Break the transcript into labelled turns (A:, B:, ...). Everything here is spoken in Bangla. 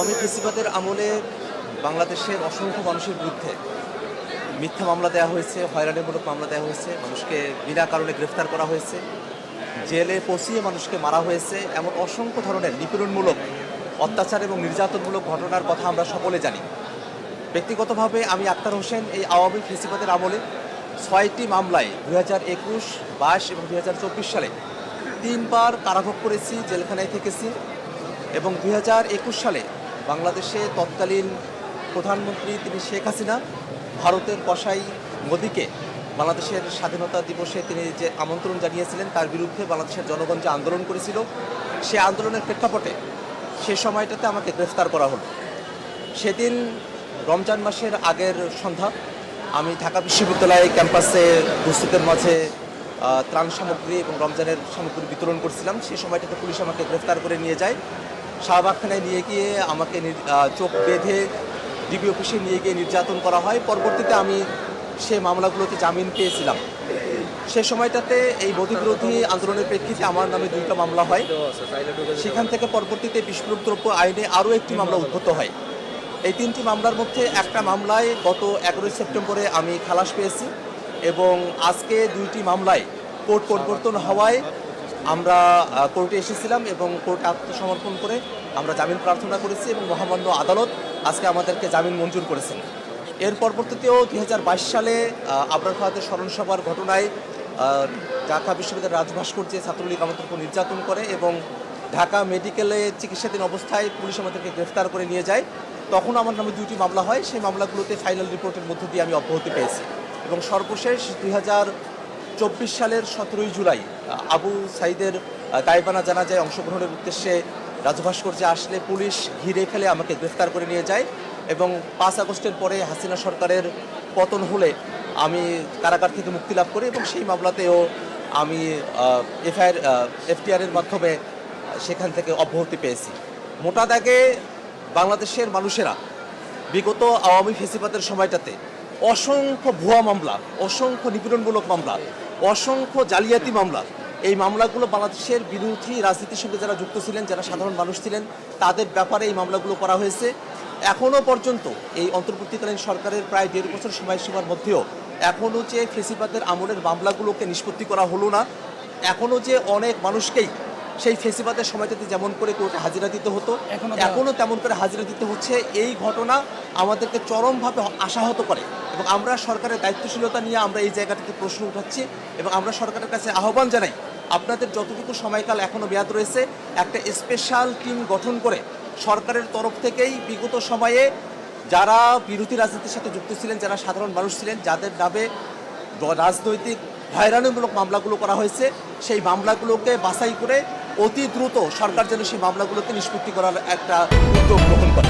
A: আওয়ামী ফেসিবাদের আমলে বাংলাদেশের অসংখ্য মানুষের বিরুদ্ধে মিথ্যা মামলা দেওয়া হয়েছে, হয়রানিমূলক মামলা দেওয়া হয়েছে, মানুষকে বিনা কারণে গ্রেফতার করা হয়েছে, জেলে পচিয়ে মানুষকে মারা হয়েছে, এমন অসংখ্য ধরনের নিপীড়নমূলক অত্যাচার এবং নির্যাতনমূলক ঘটনার কথা আমরা সকলে জানি। ব্যক্তিগতভাবে আমি আক্তার হোসেন এই আওয়ামী ফেসিবাদের আমলে ৬টি মামলায় 2021, 22 এবং 2024 সালে 3বার কারাভোগ করেছি, জেলখানায় থেকেছি এবং 2021 সালে বাংলাদেশে তৎকালীন প্রধানমন্ত্রী তিনি শেখ হাসিনা ভারতের কসাই মোদিকে বাংলাদেশের স্বাধীনতা দিবসে তিনি যে আমন্ত্রণ জানিয়েছিলেন তার বিরুদ্ধে বাংলাদেশের জনগণ যে আন্দোলন করেছিল সে আন্দোলনের প্রেক্ষাপটে সে সময়টাতে আমাকে গ্রেফতার করা হলো। সেদিন রমজান মাসের আগের সন্ধ্যা আমি ঢাকা বিশ্ববিদ্যালয় ক্যাম্পাসে উপস্থিতের মাঝে ত্রাণ সামগ্রী এবং রমজানের সামগ্রী বিতরণ করছিলাম। সেই সময়টাতে পুলিশ আমাকে গ্রেফতার করে নিয়ে যায়, শাহবাগখানায় নিয়ে গিয়ে আমাকে চোখ বেঁধে ডিবি অফিসে নিয়ে গিয়ে নির্যাতন করা হয়। পরবর্তীতে আমি সে মামলাগুলোতে জামিন পেয়েছিলাম। সে সময়টাতে এই মোদিবিরোধী আন্দোলনের প্রেক্ষিতে আমার নামে 2টা মামলা হয়। সেখান থেকে পরবর্তীতে বিস্ফোরক দ্রব্য আইনে আরও একটি মামলা উদ্ভূত হয়। এই 3টি মামলার মধ্যে একটা মামলায় গত 11 সেপ্টেম্বরে আমি খালাস পেয়েছি এবং আজকে 2টি মামলায় কোর্ট পরিবর্তন হওয়ায় আমরা কোর্টে এসেছিলাম এবং কোর্টে আত্মসমর্পণ করে আমরা জামিন প্রার্থনা করেছি এবং মহামান্য আদালত আজকে আমাদেরকে জামিন মঞ্জুর করেছেন। এর পরবর্তীতেও 2022 সালে আবরার ফাহাদের স্মরণসভার ঘটনায় ঢাকা বিশ্ববিদ্যালয়ের রাজভাস্কর্যে ছাত্রলীগ আমাদের উপর নির্যাতন করে এবং ঢাকা মেডিকেলে চিকিৎসাধীন অবস্থায় পুলিশ আমাদেরকে গ্রেফতার করে নিয়ে যায়। তখন আমার নামে 2টি মামলা হয়। সেই মামলাগুলোতে ফাইনাল রিপোর্টের মধ্য দিয়ে আমি অব্যাহতি পেয়েছি এবং সর্বশেষ 2024 সালের 17 জুলাই আবু সাইদের গায়েবানা জানাজায় অংশগ্রহণের উদ্দেশ্যে রাজভাস্কর্যে আসলে পুলিশ ঘিরে ফেলে আমাকে গ্রেফতার করে নিয়ে যায় এবং 5 আগস্টের পরে হাসিনা সরকারের পতন হলে আমি কারাগার থেকে মুক্তি লাভ করি এবং সেই মামলাতেও আমি এফটিআরের মাধ্যমে সেখান থেকে অব্যাহতি পেয়েছি। মোটা দাগে বাংলাদেশের মানুষেরা বিগত আওয়ামী ফেসিবাদের সময়টাতে অসংখ্য ভুয়া মামলা, অসংখ্য নিপীড়নমূলক মামলা, অসংখ্য জালিয়াতি মামলা, এই মামলাগুলো বাংলাদেশের বিরোধী রাজনীতির সঙ্গে যারা যুক্ত ছিলেন, যারা সাধারণ মানুষ ছিলেন তাদের ব্যাপারে এই মামলাগুলো করা হয়েছে। এখনও পর্যন্ত এই অন্তর্বর্তীকালীন সরকারের প্রায় 1.5 বছর সময়সীমার মধ্যেও এখনও যে ফেসিবাদের আমলের মামলাগুলোকে নিষ্পত্তি করা হলো না, এখনও যে অনেক মানুষকেই সেই ফেসিবাদের সময়টাতে যেমন করে কোর্টে হাজিরা দিতে হতো এখনও তেমন করে হাজিরা দিতে হচ্ছে। এই ঘটনা আমাদেরকে চরমভাবে আশাহত করে এবং আমরা সরকারের দায়িত্বশীলতা নিয়ে আমরা এই জায়গাটিতে প্রশ্ন উঠাচ্ছি এবং আমরা সরকারের কাছে আহ্বান জানাই, আপনাদের যতটুকু সময়কাল এখনও মেয়াদ রয়েছে একটা স্পেশাল টিম গঠন করে সরকারের তরফ থেকেই বিগত সময়ে যারা বিরোধী রাজনীতির সাথে যুক্ত ছিলেন, যারা সাধারণ মানুষ ছিলেন, যাদের নামে রাজনৈতিক হয়রানিমূলক মামলাগুলো করা হয়েছে সেই মামলাগুলোকে বাছাই করে অতি দ্রুত সরকার যেন সেই মামলাগুলোকে নিষ্পত্তি করার একটা উদ্যোগ গ্রহণ করে।